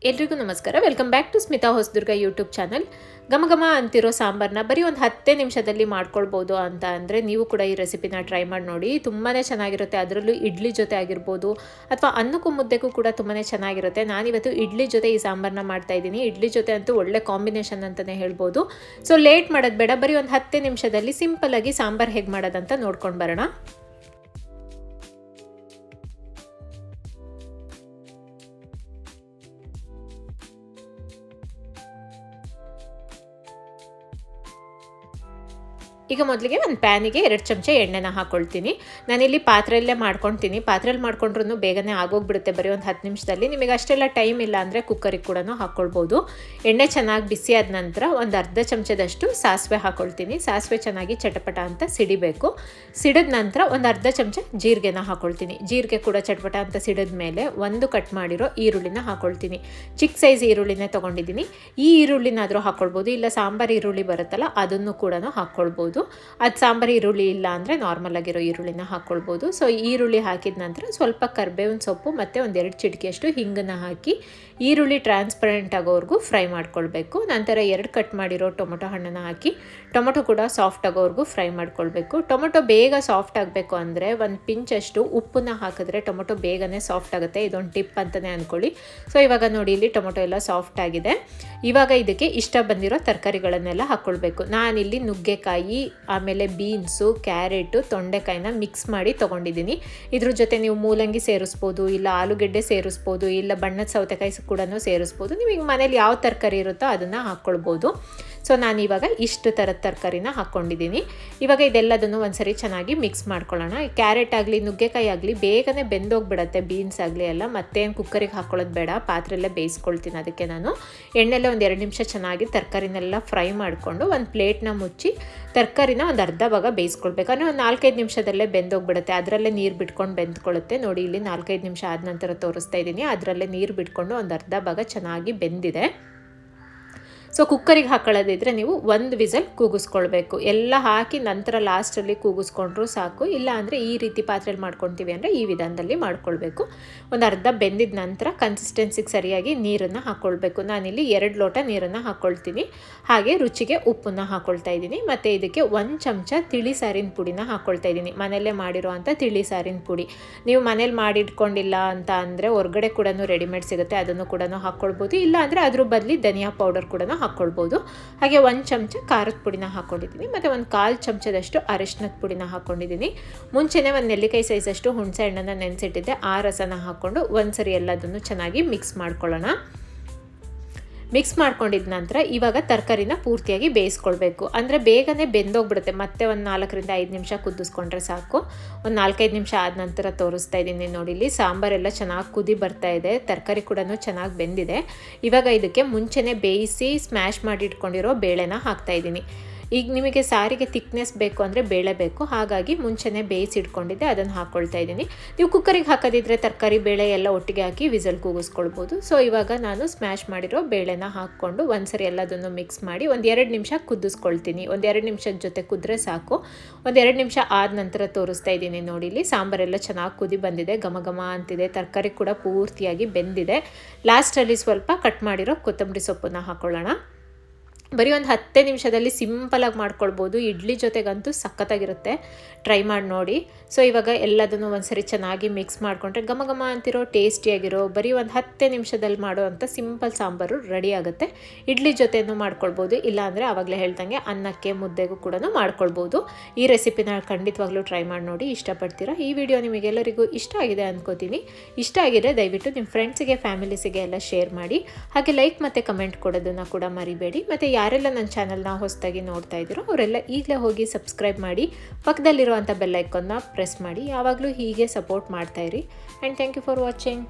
ಎಲ್ರಿಗೂ ನಮಸ್ಕಾರ. Welcome back to Smita Hosadurga YouTube channel. ಘಮ ಅಂತಿರೋ ಸಾಂಬಾರನ್ನ ಬರೀ ಒಂದು 10 ನಿಮಿಷದಲ್ಲಿ ಮಾಡ್ಕೊಳ್ಬೋದು ಅಂತ ಅಂದರೆ ನೀವು ಕೂಡ ಈ ರೆಸಿಪಿನ ಟ್ರೈ ಮಾಡಿ ನೋಡಿ. ತುಂಬಾ ಚೆನ್ನಾಗಿರುತ್ತೆ. ಅದರಲ್ಲೂ ಇಡ್ಲಿ ಜೊತೆ ಆಗಿರ್ಬೋದು ಅಥವಾ ಅನ್ನಕ್ಕೂ ಮುದ್ದೆಗೂ ಕೂಡ ತುಂಬಾ ಚೆನ್ನಾಗಿರುತ್ತೆ. ನಾನಿವತ್ತು ಇಡ್ಲಿ ಜೊತೆ ಈ ಸಾಂಬಾರನ್ನ ಮಾಡ್ತಾಯಿದ್ದೀನಿ. ಇಡ್ಲಿ ಜೊತೆ ಅಂತೂ ಒಳ್ಳೆ ಕಾಂಬಿನೇಷನ್ ಅಂತಲೇ ಹೇಳ್ಬೋದು. ಸೊ ಲೇಟ್ ಮಾಡೋದು ಬೇಡ, ಬರೀ ಒಂದು 10 ನಿಮಿಷದಲ್ಲಿ ಸಿಂಪಲ್ಲಾಗಿ ಸಾಂಬಾರು ಹೇಗೆ ಮಾಡೋದಂತ ನೋಡ್ಕೊಂಡು ಬರೋಣ. ಈಗ ಮೊದಲಿಗೆ ಒಂದು ಪ್ಯಾನಿಗೆ 2 ಚಮಚ ಎಣ್ಣೆನ ಹಾಕ್ಕೊಳ್ತೀನಿ. ನಾನಿಲ್ಲಿ ಪಾತ್ರೆಯಲ್ಲೇ ಮಾಡ್ಕೊಳ್ತೀನಿ. ಪಾತ್ರೆಯಲ್ಲಿ ಮಾಡ್ಕೊಂಡ್ರೂ ಬೇಗನೆ ಆಗೋಗ್ಬಿಡುತ್ತೆ ಬರೀ ಒಂದು 10 ನಿಮಿಷದಲ್ಲಿ. ನಿಮಗೆ ಅಷ್ಟೆಲ್ಲ ಟೈಮ್ ಇಲ್ಲ ಅಂದರೆ ಕುಕ್ಕರಿಗೆ ಕೂಡ ಹಾಕ್ಕೊಳ್ಬೋದು. ಎಣ್ಣೆ ಚೆನ್ನಾಗಿ ಬಿಸಿ ಆದ ನಂತರ ಒಂದು ಅರ್ಧ ಚಮಚದಷ್ಟು ಸಾಸಿವೆ ಹಾಕ್ಕೊಳ್ತೀನಿ. ಸಾಸಿವೆ ಚೆನ್ನಾಗಿ ಚಟಪಟ ಅಂತ ಸಿಡಿಬೇಕು. ಸಿಡಿದ ನಂತರ ಒಂದು ಅರ್ಧ ಚಮಚ ಜೀರಿಗೆನ ಹಾಕ್ಕೊಳ್ತೀನಿ. ಜೀರಿಗೆ ಕೂಡ ಚಟಪಟ ಅಂತ ಸಿಡಿದ ಮೇಲೆ ಒಂದು ಕಟ್ ಮಾಡಿರೋ ಈರುಳ್ಳಿನ ಹಾಕ್ಕೊಳ್ತೀನಿ. ಚಿಕ್ಕ ಸೈಜ್ ಈರುಳ್ಳಿನೇ ತೊಗೊಂಡಿದ್ದೀನಿ. ಈ ಈರುಳ್ಳಿನಾದರೂ ಹಾಕ್ಕೊಳ್ಬೋದು, ಇಲ್ಲ ಸಾಂಬಾರು ಈರುಳ್ಳಿ ಬರುತ್ತಲ್ಲ ಅದನ್ನು ಕೂಡ ಹಾಕ್ಕೊಳ್ಬೋದು. ಅದು ಸಾಂಬಾರು ಈರುಳ್ಳಿ ಇಲ್ಲ ಅಂದರೆ ನಾರ್ಮಲ್ ಆಗಿರೋ ಈರುಳ್ಳಿನ ಹಾಕ್ಕೊಳ್ಬೋದು. ಸೊ ಈರುಳ್ಳಿ ಹಾಕಿದ ನಂತರ ಸ್ವಲ್ಪ ಕರಿಬೇವಿನ ಸೊಪ್ಪು ಮತ್ತು ಒಂದು 2 ಚಿಟಿಕೆಯಷ್ಟು ಹಿಂಗನ್ನು ಹಾಕಿ ಈರುಳ್ಳಿ ಟ್ರಾನ್ಸ್ಪರೆಂಟ್ ಆಗೋವರೆಗೂ ಫ್ರೈ ಮಾಡ್ಕೊಳ್ಬೇಕು. ನಂತರ 2 ಕಟ್ ಮಾಡಿರೋ ಟೊಮೊಟೊ ಹಣ್ಣನ್ನು ಹಾಕಿ ಟೊಮೊಟೊ ಕೂಡ ಸಾಫ್ಟ್ ಆಗೋವರೆಗೂ ಫ್ರೈ ಮಾಡ್ಕೊಳ್ಬೇಕು. ಟೊಮೊಟೊ ಬೇಗ ಸಾಫ್ಟ್ ಆಗಬೇಕು ಅಂದರೆ ಒಂದು ಪಿಂಚಷ್ಟು ಉಪ್ಪನ್ನ ಹಾಕಿದ್ರೆ ಟೊಮೊಟೊ ಬೇಗನೆ ಸಾಫ್ಟ್ ಆಗುತ್ತೆ. ಇದೊಂದು ಟಿಪ್ ಅಂತಲೇ ಅಂದ್ಕೊಳ್ಳಿ. ಸೊ ಇವಾಗ ನೋಡಿ, ಇಲ್ಲಿ ಟೊಮೊಟೊ ಎಲ್ಲ ಸಾಫ್ಟ್ ಆಗಿದೆ. ಇವಾಗ ಇದಕ್ಕೆ ಇಷ್ಟ ಬಂದಿರೋ ತರಕಾರಿಗಳನ್ನೆಲ್ಲ ಹಾಕ್ಕೊಳ್ಬೇಕು. ನಾನಿಲ್ಲಿ ನುಗ್ಗೆಕಾಯಿ, ಆಮೇಲೆ ಬೀನ್ಸು, ಕ್ಯಾರೆಟು, ತೊಂಡೆಕಾಯಿನ ಮಿಕ್ಸ್ ಮಾಡಿ ತೊಗೊಂಡಿದ್ದೀನಿ. ಇದ್ರ ಜೊತೆ ನೀವು ಮೂಲಂಗಿ ಸೇರಿಸ್ಬೋದು, ಇಲ್ಲ ಆಲೂಗೆಡ್ಡೆ ಸೇರಿಸ್ಬೋದು, ಇಲ್ಲ ಬಣ್ಣದ ಸೌತೆಕಾಯಿ ಕೂಡ ಸೇರಿಸ್ಬೋದು. ನಿಮಗೆ ಮನೇಲಿ ಯಾವ ತರಕಾರಿ ಇರುತ್ತೋ ಅದನ್ನು ಹಾಕ್ಕೊಳ್ಬೋದು. ಸೊ ನಾನಿವಾಗ ಇಷ್ಟು ಥರದ ತರಕಾರಿನ ಹಾಕ್ಕೊಂಡಿದ್ದೀನಿ. ಇವಾಗ ಇದೆಲ್ಲದನ್ನು ಒಂದ್ಸರಿ ಚೆನ್ನಾಗಿ ಮಿಕ್ಸ್ ಮಾಡ್ಕೊಳ್ಳೋಣ. ಕ್ಯಾರೆಟ್ ಆಗಲಿ ನುಗ್ಗೆಕಾಯಿ ಆಗಲಿ ಬೇಗನೆ ಬೆಂದೋಗ್ಬಿಡತ್ತೆ, ಬೀನ್ಸ್ ಆಗಲಿ ಎಲ್ಲ. ಮತ್ತೇನು ಕುಕ್ಕರಿಗೆ ಹಾಕ್ಕೊಳ್ಳೋದು ಬೇಡ, ಪಾತ್ರೆಯಲ್ಲೇ ಬೇಯಿಸ್ಕೊಳ್ತೀನಿ. ಅದಕ್ಕೆ ನಾನು ಎಣ್ಣೆಲ್ಲೇ ಒಂದು 2 ನಿಮಿಷ ಚೆನ್ನಾಗಿ ತರಕಾರಿನೆಲ್ಲ ಫ್ರೈ ಮಾಡಿಕೊಂಡು ಒಂದು ಪ್ಲೇಟ್ನ ಮುಚ್ಚಿ ತರಕಾರಿನ ಒಂದು ಅರ್ಧ ಭಾಗ ಬೇಯಿಸ್ಕೊಳ್ಬೇಕು. ಅಂದರೆ ಒಂದು 4-5 ನಿಮಿಷದಲ್ಲೇ ಬೆಂದೋಗ್ಬಿಡುತ್ತೆ. ಅದರಲ್ಲೇ ನೀರು ಬಿಟ್ಕೊಂಡು ಬೆಂದ್ಕೊಳ್ಳುತ್ತೆ. ನೋಡಿ, ಇಲ್ಲಿ 4-5 ನಿಮಿಷ ಆದ ನಂತರ ತೋರಿಸ್ತಾ ಇದ್ದೀನಿ. ಅದರಲ್ಲೇ ನೀರು ಬಿಟ್ಕೊಂಡು ಒಂದು ಅರ್ಧ ಭಾಗ ಚೆನ್ನಾಗಿ ಬೆಂದಿದೆ. ಸೊ ಕುಕ್ಕರಿಗೆ ಹಾಕೊಳ್ಳೋದಿದ್ರೆ ನೀವು ಒಂದು ವಿಸಲ್ ಕೂಗಿಸ್ಕೊಳ್ಬೇಕು. ಎಲ್ಲ ಹಾಕಿ ನಂತರ ಲಾಸ್ಟಲ್ಲಿ ಕೂಗಿಸ್ಕೊಂಡ್ರೂ ಸಾಕು. ಇಲ್ಲ ಅಂದರೆ ಈ ರೀತಿ ಪಾತ್ರೆಯಲ್ಲಿ ಮಾಡ್ಕೊತೀವಿ ಅಂದರೆ ಈ ವಿಧಾನದಲ್ಲಿ ಮಾಡ್ಕೊಳ್ಬೇಕು. ಒಂದು ಅರ್ಧ ಬೆಂದಿದ ನಂತರ ಕನ್ಸಿಸ್ಟೆನ್ಸಿಗೆ ಸರಿಯಾಗಿ ನೀರನ್ನು ಹಾಕ್ಕೊಳ್ಬೇಕು. ನಾನಿಲ್ಲಿ 2 ಲೋಟ ನೀರನ್ನು ಹಾಕ್ಕೊಳ್ತೀನಿ. ಹಾಗೆ ರುಚಿಗೆ ಉಪ್ಪನ್ನು ಹಾಕ್ಕೊಳ್ತಾ ಇದ್ದೀನಿ. ಮತ್ತು ಇದಕ್ಕೆ 1 ಚಮಚ ತಿಳಿ ಸಾರಿನ ಪುಡಿನ ಹಾಕ್ಕೊಳ್ತಾ ಇದ್ದೀನಿ. ಮನೆಯಲ್ಲೇ ಮಾಡಿರೋ ಅಂಥ ತಿಳಿ ಸಾರಿನ ಪುಡಿ. ನೀವು ಮನೇಲಿ ಮಾಡಿಟ್ಕೊಂಡಿಲ್ಲ ಅಂತ ಅಂದರೆ ಹೊರಗಡೆ ಕೂಡ ರೆಡಿಮೇಡ್ ಸಿಗುತ್ತೆ, ಅದನ್ನು ಕೂಡ ಹಾಕ್ಕೊಳ್ಬೋದು. ಇಲ್ಲ ಅಂದರೆ ಅದ್ರ ಬದಲಿ ಧನಿಯಾ ಪೌಡರ್ ಕೂಡ ಹಾಕ್ಕೊಳ್ಬೋದು. ಹಾಗೆ 1 ಚಮಚ ಖಾರದ ಪುಡಿನ ಹಾಕ್ಕೊಂಡಿದ್ದೀನಿ. ಮತ್ತು ಒಂದು 1/4 ಚಮಚದಷ್ಟು ಅರಿಶಿನದ ಪುಡಿನ ಹಾಕ್ಕೊಂಡಿದ್ದೀನಿ. ಮುಂಚೆನೇ ಒಂದು ನೆಲ್ಲಿಕಾಯಿ ಸೈಜಷ್ಟು ಹುಣಸೆ ಹಣ್ಣನ್ನು ನೆನೆಸಿಟ್ಟಿದ್ದೆ, ಆ ರಸನ ಹಾಕ್ಕೊಂಡು ಒಂದ್ಸರಿ ಎಲ್ಲದನ್ನು ಚೆನ್ನಾಗಿ ಮಿಕ್ಸ್ ಮಾಡ್ಕೊಳ್ಳೋಣ. ಮಿಕ್ಸ್ ಮಾಡ್ಕೊಂಡಿದ್ದ ನಂತರ ಇವಾಗ ತರಕಾರಿನ ಪೂರ್ತಿಯಾಗಿ ಬೇಯಿಸ್ಕೊಳ್ಬೇಕು. ಅಂದರೆ ಬೇಗನೆ ಬೆಂದೋಗ್ಬಿಡುತ್ತೆ. ಮತ್ತೆ ಒಂದು 4-5 ನಿಮಿಷ ಕುದಿಸ್ಕೊಂಡ್ರೆ ಸಾಕು. ಒಂದು 4-5 ನಿಮಿಷ ಆದ ನಂತರ ತೋರಿಸ್ತಾ ಇದ್ದೀನಿ. ನೋಡಿ, ಇಲ್ಲಿ ಸಾಂಬಾರೆಲ್ಲ ಚೆನ್ನಾಗಿ ಕುದಿ ಬರ್ತಾ ಇದೆ, ತರಕಾರಿ ಕೂಡ ಚೆನ್ನಾಗಿ ಬೆಂದಿದೆ. ಇವಾಗ ಇದಕ್ಕೆ ಮುಂಚೆನೇ ಬೇಯಿಸಿ ಸ್ಮ್ಯಾಶ್ ಮಾಡಿ ಇಟ್ಕೊಂಡಿರೋ ಬೇಳೆನ ಹಾಕ್ತಾಯಿದ್ದೀನಿ. ಈಗ ನಿಮಗೆ ಸಾರಿಗೆ ಥಿಕ್ನೆಸ್ ಬೇಕು ಅಂದರೆ ಬೇಳೆ ಬೇಕು, ಹಾಗಾಗಿ ಮುಂಚೆನೇ ಬೇಯಿಸಿಟ್ಕೊಂಡಿದ್ದೆ, ಅದನ್ನು ಹಾಕ್ಕೊಳ್ತಾ ಇದ್ದೀನಿ. ನೀವು ಕುಕ್ಕರಿಗೆ ಹಾಕೋದಿದ್ರೆ ತರಕಾರಿ ಬೇಳೆ ಎಲ್ಲ ಒಟ್ಟಿಗೆ ಹಾಕಿ ವಿಸಲ್ ಕೂಗಿಸ್ಕೊಳ್ಬೋದು. ಸೊ ಇವಾಗ ನಾನು ಸ್ಮ್ಯಾಶ್ ಮಾಡಿರೋ ಬೇಳೆನ ಹಾಕ್ಕೊಂಡು ಒಂದ್ಸರಿ ಎಲ್ಲದನ್ನು ಮಿಕ್ಸ್ ಮಾಡಿ ಒಂದು 2 ನಿಮಿಷ ಕುದಿಸ್ಕೊಳ್ತೀನಿ. ಒಂದು 2 ನಿಮಿಷದ ಜೊತೆ ಕುದ್ರೆ ಸಾಕು. ಒಂದು 2 ನಿಮಿಷ ಆದ ನಂತರ ತೋರಿಸ್ತಾ ಇದ್ದೀನಿ. ನೋಡಿ, ಇಲ್ಲಿ ಸಾಂಬಾರೆಲ್ಲ ಚೆನ್ನಾಗಿ ಕುದಿ ಬಂದಿದೆ, ಘಮ ಅಂತಿದೆ, ತರಕಾರಿ ಕೂಡ ಪೂರ್ತಿಯಾಗಿ ಬೆಂದಿದೆ. ಲಾಸ್ಟಲ್ಲಿ ಸ್ವಲ್ಪ ಕಟ್ ಮಾಡಿರೋ ಕೊತ್ತಂಬರಿ ಸೊಪ್ಪನ್ನು ಹಾಕ್ಕೊಳ್ಳೋಣ. ಬರೀ ಒಂದು 10 ನಿಮಿಷದಲ್ಲಿ ಸಿಂಪಲಾಗಿ ಮಾಡ್ಕೊಳ್ಬೋದು. ಇಡ್ಲಿ ಜೊತೆಗಂತೂ ಸಖತ್ತಾಗಿರುತ್ತೆ, ಟ್ರೈ ಮಾಡಿ ನೋಡಿ. ಸೊ ಇವಾಗ ಎಲ್ಲದನ್ನು ಒಂದ್ಸರಿ ಚೆನ್ನಾಗಿ ಮಿಕ್ಸ್ ಮಾಡಿಕೊಂಡ್ರೆ ಘಮ ಅಂತಿರೋ ಟೇಸ್ಟಿಯಾಗಿರೋ ಬರೀ ಒಂದು 10 ನಿಮಿಷದಲ್ಲಿ ಮಾಡೋ ಅಂಥ ಸಿಂಪಲ್ ಸಾಂಬಾರು ರೆಡಿ ಆಗುತ್ತೆ. ಇಡ್ಲಿ ಜೊತೆನೂ ಮಾಡ್ಕೊಳ್ಬೋದು, ಇಲ್ಲಾಂದರೆ ಆವಾಗಲೇ ಹೇಳ್ದಂಗೆ ಅನ್ನಕ್ಕೆ ಮುದ್ದೆಗೂ ಕೂಡ ಮಾಡ್ಕೊಳ್ಬೋದು. ಈ ರೆಸಿಪಿನ ಖಂಡಿತವಾಗ್ಲೂ ಟ್ರೈ ಮಾಡಿ ನೋಡಿ, ಇಷ್ಟಪಡ್ತೀರಾ. ಈ ವಿಡಿಯೋ ನಿಮಗೆಲ್ಲರಿಗೂ ಇಷ್ಟ ಆಗಿದೆ ಅಂದ್ಕೋತೀನಿ. ಇಷ್ಟ ಆಗಿದೆ ದಯವಿಟ್ಟು ನಿಮ್ಮ ಫ್ರೆಂಡ್ಸಿಗೆ, ಫ್ಯಾಮಿಲೀಸಿಗೆ ಎಲ್ಲ ಶೇರ್ ಮಾಡಿ. ಹಾಗೆ ಲೈಕ್ ಮತ್ತು ಕಮೆಂಟ್ ಕೊಡೋದನ್ನು ಕೂಡ ಮರಿಬೇಡಿ. ಮತ್ತು ಯಾರೆಲ್ಲ ನನ್ನ ಚಾನಲ್ನ ಹೊಸದಾಗಿ ನೋಡ್ತಾ ಇದ್ದೀರೋ ಅವರೆಲ್ಲ ಈಗಲೇ ಹೋಗಿ ಸಬ್ಸ್ಕ್ರೈಬ್ ಮಾಡಿ, ಪಕ್ಕದಲ್ಲಿರುವಂಥ ಬೆಲ್ ಐಕಾನ್ನ ಪ್ರೆಸ್ ಮಾಡಿ. ಯಾವಾಗಲೂ ಹೀಗೆ ಸಪೋರ್ಟ್ ಮಾಡ್ತಾಯಿರಿ. And thank you for watching.